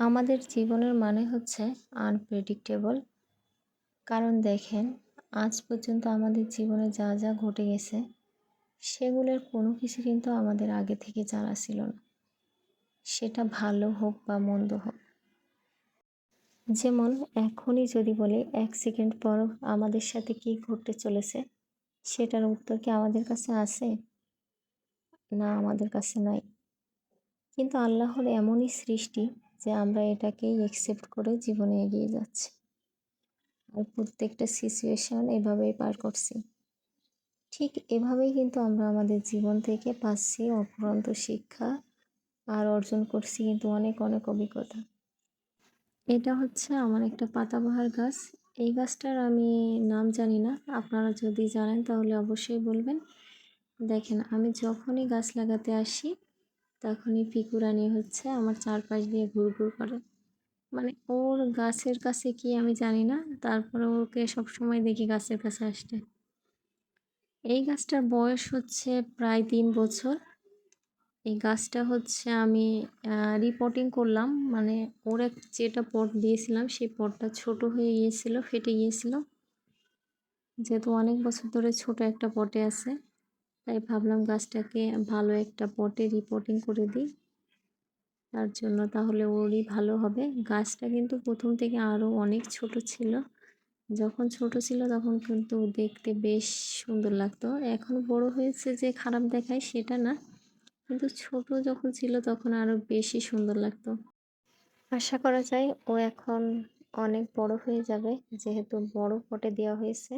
আমাদের জীবনের মানে হচ্ছে আনপ্রেডিক্টেবল। কারণ দেখেন, আজ পর্যন্ত আমাদের জীবনে যা যা ঘটে গেছে সেগুলোর কোনো কিছু কিন্তু আমাদের আগে থেকে জানা ছিল না। সেটা ভালো হোক বা মন্দ হোক। যেমন এখনই যদি বলি 1 সেকেন্ড পর আমাদের সাথে কি ঘটতে চলেছে, সেটার উত্তর কি আমাদের কাছে আছে? না, আমাদের কাছে নাই। কিন্তু আল্লাহর এমনই সৃষ্টি যে আমরা এটাকেই অ্যাকসেপ্ট করে জীবনে এগিয়ে যাচ্ছি। আর প্রত্যেকটা সিচুয়েশন এভাবেই পার করছি। ঠিক এভাবেই কিন্তু আমরা আমাদের জীবন থেকে পাচ্ছি অফুরন্ত শিক্ষা আর অর্জন করছি কিন্তু অনেক অনেক অভিজ্ঞতা। এটা হচ্ছে আমার একটা পাতাবাহার গাছ। এই গাছটার আমি নাম জানি না। আপনারা যদি জানেন তাহলে অবশ্যই বলবেন। দেখেন, আমি যখনই গাছ লাগাতে আসি তখনই পিকুরানি হচ্ছে আমার চারপাশ দিয়ে ঘুরঘুর করে। মানে ওর গাছের কাছে কি আমি জানি না, তারপরে ওকে সবসময় দেখি গাছের কাছে আসতে। এই গাছটার বয়স হচ্ছে প্রায় 3 বছর। এই গাছটা হচ্ছে আমি রিপোর্টিং করলাম, মানে ওরা যেটা পট দিয়েছিলাম সেই পটটা ছোট হয়ে গিয়েছিল, ফেটে গিয়েছিল। যেহেতু অনেক বছর ধরে ছোট একটা পটে আছে, তাই ভাবলাম গাছটাকে ভালো একটা পটে রিপোর্টিং করে দিই। তার জন্য তাহলে ওরই ভালো হবে। গাছটা কিন্তু প্রথম থেকে আরও অনেক ছোট ছিল। যখন ছোট ছিল তখন কিন্তু দেখতে বেশ সুন্দর লাগতো। এখন বড় হয়েছে যে খারাপ দেখায় সেটা না, কিন্তু ছোট যখন ছিল তখন আরও বেশি সুন্দর লাগতো। আশা করা যায় ও এখন অনেক বড় হয়ে যাবে, যেহেতু বড় পটে দেওয়া হয়েছে।